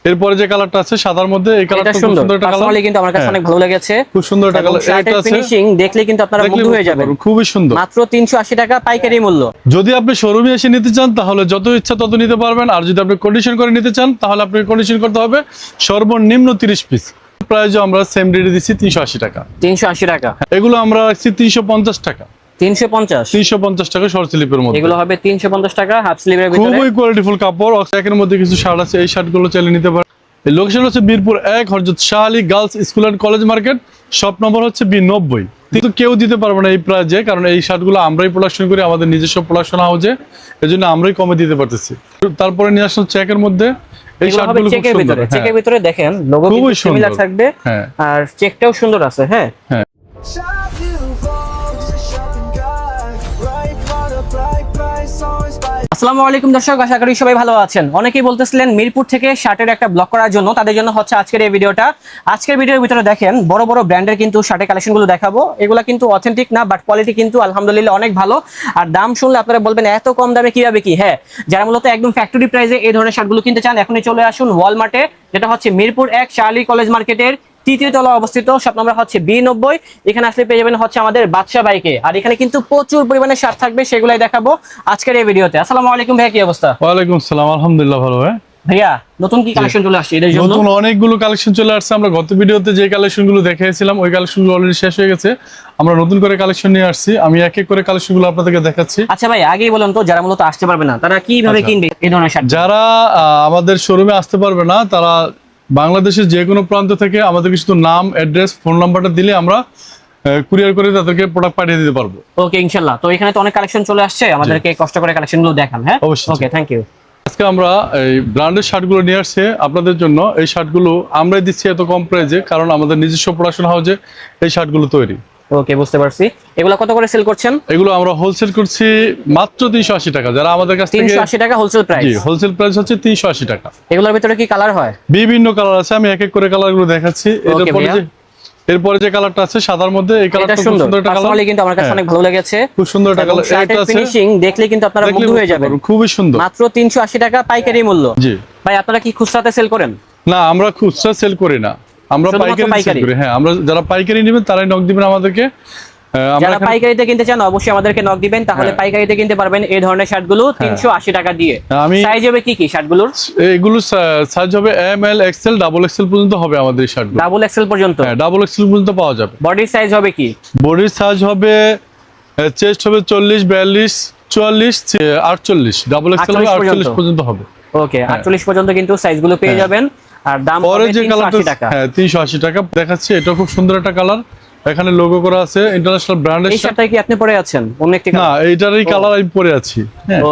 এরপরে যে কালারটা আছে সাদার মধ্যে, এই কালারটা খুব সুন্দর একটা কালার, পার্সোনালি কিন্তু আমার কাছে অনেক ভালো লেগেছে। খুব সুন্দর একটা কালার। এটা আছে ফিনিশিং দেখলে কিন্তু আপনারা মুগ্ধ হয়ে যাবেন, খুবই সুন্দর। মাত্র 380 টাকা পাইকারি মূল্য। যদি আপনি শোরুমে এসে নিতে চান তাহলে যত ইচ্ছা তত নিতে পারবেন, আর যদি আপনি কন্ডিশন করে নিতে চান তাহলে আপনাকে কন্ডিশন করতে হবে সর্বনিম্ন 30 পিস। প্রাইস আমরা সেম রেটে দিচ্ছি 380 টাকা। 380 টাকা। এগুলো আমরা রাখছি 350 টাকা। 350 টাকা শর্ট স্লিপের মধ্যে। এগুলো হবে 350 টাকা হাফ স্লিভের ভিতরে। খুবই কোয়ালিটিফুল কাপড়। একের মধ্যে কিছু শার্ট আছে, এই শার্টগুলো চাইলে নিতে পারেন। এই লোকেশন হচ্ছে Mirpur 1 Hazrat Shah Ali girls school and college market, shop number হচ্ছে B90। কিন্তু কেউ দিতে পারবে না এই প্রাইজে, কারণ এই শার্টগুলো আমরাই প্রোডাকশন করি আমাদের নিজস্ব প্রোডাকশন হাউসে, এজন্য আমরাই কমে দিতে পারতেছি। তারপরে নিয়ে আসলাম চেকের মধ্যে এই শার্টগুলো, খুব সুন্দর। চেকের ভিতরে দেখেন লোগো কিন্তু সিমিলার থাকবে, আর চেকটাও সুন্দর আছে। হ্যাঁ, আসসালামু আলাইকুম দর্শক, আশা করি সবাই ভালো আছেন। অনেকেই বলতেছিলেন মিরপুর থেকে শার্টের একটা ব্লগ করার জন্য, তাদের জন্য হচ্ছে আজকের এই ভিডিওটা। আজকের ভিডিওর ভিতরে দেখেন বড় বড় ব্র্যান্ডের কিন্তু শার্টের কালেকশনগুলো দেখাবো। এগুলা কিন্তু অথেন্টিক না, বাট কোয়ালিটি কিন্তু আলহামদুলিল্লাহ অনেক ভালো। আর দাম শুনলে আপনারা বলবেন এত কম দামে কিভাবে কি। হ্যাঁ, যারা মূলত একদম ফ্যাক্টরি প্রাইসে এই ধরনের শার্টগুলো কিনতে চান, এখনই চলে আসুন ওয়ালমার্টে, যেটা হচ্ছে মিরপুর 1 শাহ আলী কলেজ মার্কেটের তৃতীয় তলা অবস্থিত। শপ নাম্বার হচ্ছে B90। এখানে আসলে পেয়ে যাবেন হচ্ছে আমাদের বাদশা বাইকে। আর এখানে কিন্তু প্রচুর পরিমাণে শার্ট থাকবে, সেগুলাই দেখাবো আজকের এই ভিডিওতে। আসসালামু আলাইকুম ভাই, কি অবস্থা? ওয়ালাইকুম আসসালাম, আলহামদুলিল্লাহ ভালো। ভাইয়া নতুন কি কালেকশন চলে আসছে এর জন্য? নতুন অনেকগুলো কালেকশন চলে আসছে। আমরা গত ভিডিওতে যে কালেকশনগুলো দেখিয়েছিলাম ওই কালেকশনগুলো অলরেডি শেষ হয়ে গেছে। আমরা নতুন করে কালেকশন নিয়ে আসছি, আমি এক এক করে কালেকশনগুলো আপনাদেরকে দেখাচ্ছি। আচ্ছা ভাই, আগেই বলেন তো যারা মূলত আসতে পারবে না তারা কিভাবে কিনবে এই ধরনের শার্ট? যারা আমাদের শোরুমে আসতে পারবে না তারা বাংলাদেশের যে কোনো প্রান্ত থেকে আমাদেরকে শুধু নাম, অ্যাড্রেস, ফোন নাম্বারটা দিলে আমরা কুরিয়ার করে তাদেরকে প্রোডাক্ট পাঠিয়ে দিতে পারবো। ওকে, ইনশাআল্লাহ। তো এখানে তো অনেক কালেকশন চলে আসছে, আমাদেরকে কষ্ট করে কালেকশনগুলো দেখান। হ্যাঁ, অবশ্যই। ওকে, থ্যাংক ইউ। আজকে আমরা এই ব্র্যান্ডের শার্টগুলো নিয়ে আসছি আপনাদের জন্য। এই শার্টগুলো আমরাই দিচ্ছি এত কম প্রাইসে, কারণ আমাদের নিজস্ব প্রোডাকশন হাউসে এই শার্টগুলো তৈরি। ওকে, বুঝতে পারছি। এগুলো কত করে সেল করছেন? এগুলো আমরা হোলসেল করছি মাত্র 380 টাকা। যারা আমাদের কাছ থেকে 380 টাকা হোলসেল প্রাইস? জি, হোলসেল প্রাইস হচ্ছে 380 টাকা। এগুলোর ভিতরে কি কালার হয়? বিভিন্ন কালার আছে, আমি এক এক করে কালারগুলো দেখাচ্ছি। এরপরে যে কালারটা আছে সাদার মধ্যে, এই কালারটা খুব সুন্দর একটা কালার, পার্সোনালি কিন্তু আমার কাছে অনেক ভালো লেগেছে। খুব সুন্দর একটা কালার। এটা আছে ফিনিশিং দেখলে কিন্তু আপনারা মুগ্ধ হয়ে যাবেন, খুবই সুন্দর। মাত্র 380 টাকা পাইকারি মূল্য। জি ভাই, আপনারা কি খুচরাতে সেল করেন? না, আমরা খুচরা সেল করি না, আমরা পাইকারি সেল করি। হ্যাঁ, আমরা যারা পাইকারি নেবেন তারাই নক দিবেন আমাদেরকে। যারা পাইকারিতে কিনতে চান অবশ্যই আমাদেরকে নক দিবেন, তাহলে পাইকারিতে কিনতে পারবেন এই ধরনের শার্টগুলো 380 টাকা দিয়ে। সাইজ হবে কি কি শার্টগুলোর? এগুলো সাইজ হবে ML XL ডাবল XL পর্যন্ত হবে আমাদের এই শার্টগুলো। ডাবল XL পর্যন্ত? হ্যাঁ, ডাবল XL পর্যন্ত পাওয়া যাবে। বডির সাইজ হবে কি? বডির সাইজ হবে চেস্ট হবে 40, 42, 44, 48, ডাবল XL হবে 48 পর্যন্ত হবে। ওকে, 48 পর্যন্ত কিন্তু সাইজগুলো পেয়ে যাবেন। আর দাম হবে 380 টাকা। হ্যাঁ, 380 টাকা দেখাচ্ছি। এটা খুব সুন্দর একটা কালার, এখানে লোগো করা আছে ইন্টারন্যাশনাল ব্র্যান্ডের। এই শার্টটা কি আপনি পরে আছেন? অন্য একটি না, এইটারই কালার আমি পরে আছি।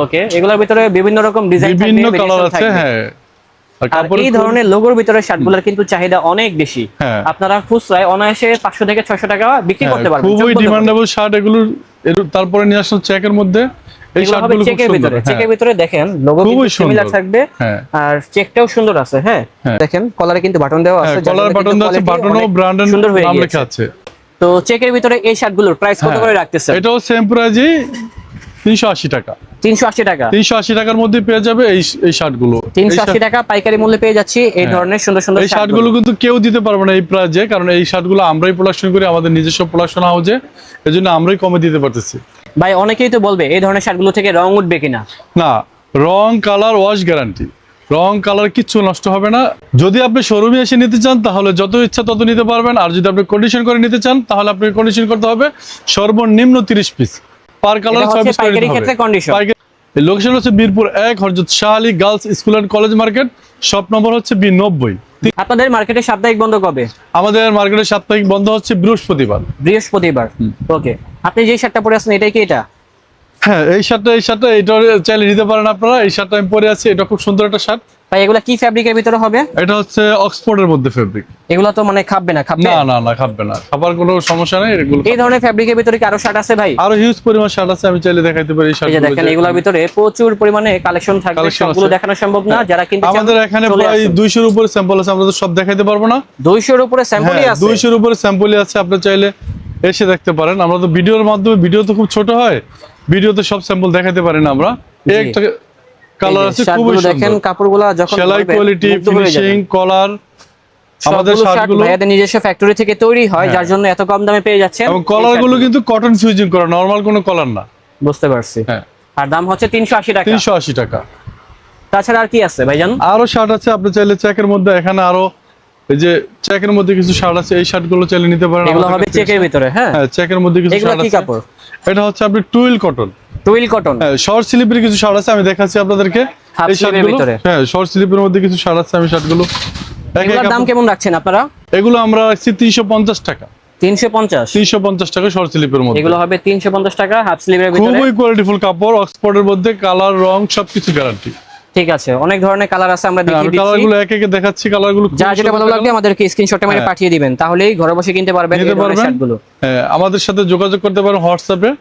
ওকে, এগুলোর ভিতরে বিভিন্ন রকম ডিজাইন থাকবে, বিভিন্ন কালার আছে। হ্যাঁ, আর এই ধরনের লোগোর ভিতরে শার্টগুলোর কিন্তু চাহিদা অনেক বেশি। আপনারা খুচরায় অনায়াসে 500 থেকে 600 টাকা বিক্রি করতে পারবেন। খুবই ডিমান্ডেবল শার্ট এগুলো। তারপরে নিয়ে আসলাম চেকের মধ্যে এই শার্টগুলো, খুব সুন্দর। চেকের ভিতরে দেখেন লোগো কিন্তু সিমিলার থাকবে, আর চেকটাও সুন্দর আছে। হ্যাঁ, দেখেন কলারে কিন্তু বাটন দেওয়া আছে, কলার বাটন দেওয়া আছে, বাটনও ব্র্যান্ডের নাম লেখা আছে। তো চেকের ভিতরে এই শার্টগুলোর প্রাইস কত করে রাখতেছেন? এটাও সেম প্রাইসই 380 টাকা। 380 টাকা? 380 টাকার মধ্যে পেয়ে যাবে এই শার্টগুলো। 380 টাকা পাইকারি মূল্যে পেয়ে যাচ্ছি এই ধরনের সুন্দর সুন্দর এই শার্টগুলো। কিন্তু কেউ দিতে পারবে না এই প্রাইসে, কারণ এই শার্টগুলো আমরাই প্রোডাকশন করি আমাদের নিজস্ব প্রোডাকশন হাউসে, এজন্য আমরাই কমে দিতে পারতেছি। ভাই, অনেকেই তো বলবে এই ধরনের শার্টগুলো থেকে রং উঠবে কিনা? না, রং, কালার, ওয়াশ গ্যারান্টি। রং কালার কিচ্ছু নষ্ট হবে না। যদি আপনি শোরুমে এসে নিতে চান তাহলে যত ইচ্ছা তত নিতে পারবেন, আর যদি আপনি কন্ডিশন করে নিতে চান তাহলে আপনাকে কন্ডিশন করতে হবে সর্বনিম্ন 30 পিস। পার কালার 6 পিস করে দিতে হবে। এই লোকেশন হচ্ছে Mirpur 1 Hazrat Shah Ali girls school and college market, shop number হচ্ছে B90। আপনাদের মার্কেটে সাপ্তাহিক বন্ধ কবে? আমাদের মার্কেটে সাপ্তাহিক বন্ধ হচ্ছে বৃহস্পতিবার। ওকে, আপনি যে শার্টটা পরে আছেন এটাই কি এটা? হ্যাঁ, এই শার্টটা এটা চাইলে নিতে পারেন আপনারা। এই শার্টটা আমি পরে আছি, এটা খুব সুন্দর একটা শার্ট। ভাই, এগুলা কি ফেব্রিকের ভিতরে হবে? এটা হচ্ছে অক্সফোর্ডের মধ্যে ফেব্রিক। এগুলা তো মানে খাবে না? খাবে না, খাবে না, খাবার কোনো সমস্যা নেই। এগুলো এই ধরনের ফেব্রিকের ভিতরে কি আরো শার্ট আছে ভাই? আরো হিউজ পরিমাণ শার্ট আছে, আমি চাইলে দেখাইতে পারি। এই শার্টগুলো দেখেন, এগুলোর ভিতরে প্রচুর পরিমাণে কালেকশন থাকবে, সবগুলো দেখানো সম্ভব না। যারা কিন্তু আমাদের এখানে প্রায় 200 এর উপরে স্যাম্পল আছে, আমরা তো সব দেখাইতে পারবো না। 200 এর উপরে স্যাম্পলই আছে? 200 এর উপরে স্যাম্পলই আছে, আপনি চাইলে এসে দেখতে পারেন। আমরা তো ভিডিওর মাধ্যমে, ভিডিও তো খুব ছোট হয়, ভিডিওতে সব স্যাম্পল দেখাইতে পারি না আমরা। কালার আছে, খুবই শার্টগুলো সুন্দর। দেখেন, কাপড়গুলো যখন সেলাই পরবেন, কোয়ালিটি, মুগ্ধ হয়ে যাবেন। ফিনিশিং, কলার, আমাদের সবগুলো শার্ট শার্টগুলো ভাইয়াদের নিজস্ব ফ্যাক্টরি থেকে তৈরি হয়, হ্যাঁ। যার জন্য এত কম দামে পেয়ে যাচ্ছেন। এবং এই কলারগুলো শার্টগুলো। কিন্তু কটন ফিউজিং করা, নরমাল কোনো কলার না। বুঝতে পারছি। হ্যাঁ, আর দাম হচ্ছে 380 টাকা। 380 টাকা। তাছাড়া আর কি আছে ভাইজান? আরো শার্ট আছে, আপনি চাইলে চেকের মধ্যে, এখানে আরো এই যে চেকের মধ্যে কিছু শার্ট আছে, এই শার্টগুলো চাইলে নিতে পারেন। এগুলো আমাদের হবে কাছে চেকের ভিতরে, হ্যাঁ? হ্যাঁ, চেকের মধ্যে কিছু এগুলো শার্ট কি আছে। কাপড়? এটা হচ্ছে আপনি টুইল কটন। Twill cotton. হ্যাঁ, শর্ট স্লিপের কিছু শার্ট আছে, আমি দেখাচ্ছি আপনাদেরকে। হাফ এই স্লিভের শার্টগুলো ভিতরে। হ্যাঁ, শর্ট স্লিপের মধ্যে কিছু শার্ট আছে, আমি শার্টগুলো এগুলোর দাম কেমন রাখছেন আপনারা? এগুলো আমরা রাখছি 350 টাকা। 350। 350 টাকা শর্ট স্লিপের মধ্যে। এগুলো হবে 350 টাকা হাফ স্লিভের ভিতরে। খুবই কোয়ালিটিফুল কাপড়, অক্সফোর্ডের মধ্যে, কালার, রং সবকিছু গ্যারান্টি। ঠিক আছে, অনেক ধরনের কালার আছে, আমরা আমি দেখিয়ে দিচ্ছি। কালারগুলো এক একে দেখাচ্ছি, কালারগুলো যা যেটা ভালো লাগবে আমাদেরকে স্ক্রিনশটে মেরে পাঠিয়ে দিবেন, তাহলেই ঘরে বসে কিনতে পারবেন এই নিতে ধরনের পারবেন। শার্টগুলো। হ্যাঁ, আমাদের সাথে যোগাযোগ করতে পারেন হোয়াটসঅ্যাপে।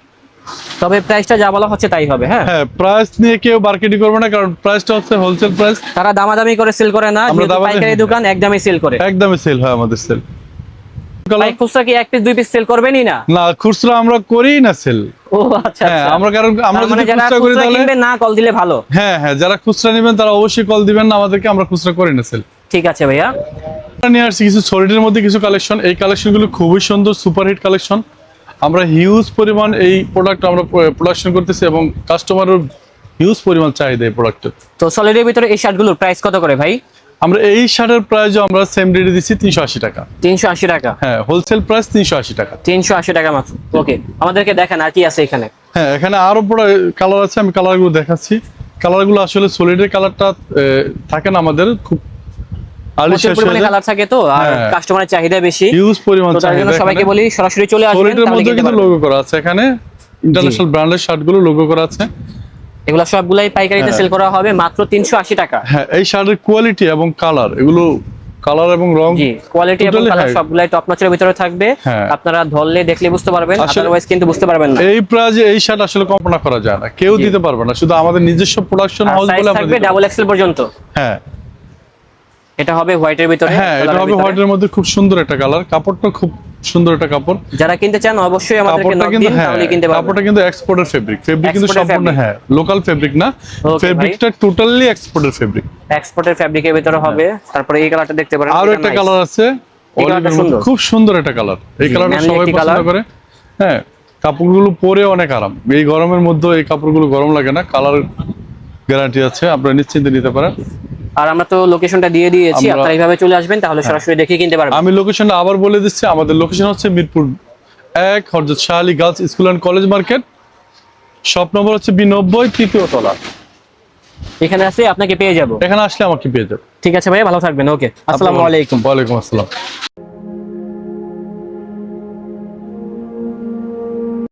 তবে প্রাইসটা যা বলা হচ্ছে তাই হবে, হ্যাঁ? হ্যাঁ, প্রাইস নিয়ে কেউ মার্কেটিং করবে না, কারণ প্রাইসটা হচ্ছে হোলসেল প্রাইস। তারা দামাদামি করে সেল করে না, আমরা যেহেতু দামাদামি- পাইকারি দোকান একদমই সেল করে। একদমই সেল হয় আমাদের সেল। ভাই খুচরা কি এক পিস দুই পিস সেল করবেনই না? না, খুচরা আমরা করি না সেল। ও আচ্ছা হ্যাঁ, আচ্ছা। আমরা কারণ আমরা তার মানে যদি যারা খুচরা করি খুচরা তাহলে কিনবে না কল দিলে ভালো। হ্যাঁ হ্যাঁ, যারা খুচরা নেবেন তারা অবশ্যই কল দিবেন না আমাদেরকে, আমরা খুচরা করি না সেল। ঠিক আছে ভাইয়া। আমরা নিয়ে আসছি কিছু সলিডের মধ্যে কিছু কালেকশন। এই কালেকশনগুলো খুবই সুন্দর, সুপারহিট কালেকশন। আমরা হিউজ পরিমাণ এই প্রোডাক্ট আমরা প্রোডাকশন করতেছি এবং কাস্টমারের হিউজ পরিমাণ চাহিদা এই প্রোডাক্টের। তো সলিডের ভিতরে এই শার্টগুলোর প্রাইস কত করে ভাই? আমরা এই শার্টের প্রাইসও আমরা সেম রেটে দিচ্ছি 380 টাকা। 380 টাকা। হ্যাঁ, হোলসেল প্রাইস 380 টাকা। 380 টাকা মাত্র। ওকে, আমাদেরকে দেখেন আর কি আছে এখানে। হ্যাঁ, এখানে আরো বড় কালার আছে, আমি কালারগুলো দেখাচ্ছি। কালারগুলো আসলে সলিডের কালারটা থাকে না আমাদের, খুব আর্লি প্রচুর শেষ পরিমাণে হয়ে যায়। কালার থাকে তো, আর হ্যাঁ। কাস্টমারের চাহিদা বেশি। হিউজ পরিমাণ তো তার জন্য চাহিদা। সবাইকে বলি সরাসরি চলে আসবেন, সলিডের তাহলে মধ্যে কিনতে কিন্তু পারবেন। লোগো করা আছে, এখানে ইন্টারন্যাশনাল ব্র্যান্ডের শার্টগুলো লোগো করা আছে। এগুলো সবগুলাই পাইকারিতে সেল করা হবে মাত্র 380 টাকা। হ্যাঁ, এই শার্টের কোয়ালিটি এবং কালার, এগুলো কালার এবং রং জি, কোয়ালিটি এবং Totally কালার high। সবগুলাই টপ নচের ভিতরে থাকবে। হ্যাঁ। আপনারা ধরলে দেখলে বুঝতে পারবেন, আসলে- আদারওয়াইজ কিন্তু বুঝতে পারবেন না। এই প্রাইজে এই শার্ট আসলে কল্পনা করা যায় না, কেউ দিতে পারবে না, শুধু আমাদের নিজস্ব প্রোডাকশন হাউস সাইজ বলে আমরা থাকবে দিতে ডাবল এক্সেল পর্যন্ত। পারবো। হ্যাঁ এটা হবে হোয়াইটের ভিতরে। হ্যাঁ, এটা কালারের হবে ভিতরে। হোয়াইটের মধ্যে, খুব সুন্দর একটা কালার, কাপড়টা খুব সুন্দর একটা কাপড়। যারা কিনতে চান অবশ্যই আমাদেরকে কাপড়টা নক কিন্তু দিন, হ্যাঁ, তাহলে কিনতে পারবেন। কাপড়টা কিন্তু এক্সপোর্টের ফেব্রিক কিন্তু Exported সম্পূর্ণ fabric। হ্যাঁ, লোকাল ফেব্রিক না, Okay, ফেব্রিকটা টোটালি এক্সপোর্টের ফেব্রিক। এক্সপোর্টের ফ্যাব্রিকের ভিতরে হবে। তারপরে এই কালারটা দেখতে পারেন। আরো এটা একটা nice। কালার আছে, এই কালারটা অলিভের মধ্যে, সুন্দর। খুব সুন্দর একটা কালার। এই কালারটা manly সবাই একটি পছন্দ colour। করে। হ্যাঁ, কাপড়গুলো পরে অনেক আরাম, এই গরমের মধ্যে এই কাপড়গুলো গরম লাগে না, কালার গ্যারান্টি আছে, আপনারা নিশ্চিন্তে নিতে পারেন। আর আমরা তো লোকেশনটা দিয়ে দিয়েছি, আমরা- আপনারা এইভাবে চলে আসবেন, তাহলে সরাসরি দেখে কিনতে পারবেন। আমি লোকেশনটা আবার বলে দিচ্ছি, আমাদের লোকেশন হচ্ছে Mirpur 1 Hazrat Shah Ali girls school and college market, shop number হচ্ছে B90, তৃতীয় তলা। এখানে আসলে আপনাকে পেয়ে যাব। এখানে আসলে আমাকে পেয়ে যাবে। ঠিক আছে ভাই, ভালো থাকবেন। ওকে, আসসালামু আলাইকুম। ওয়ালাইকুম আসসালাম।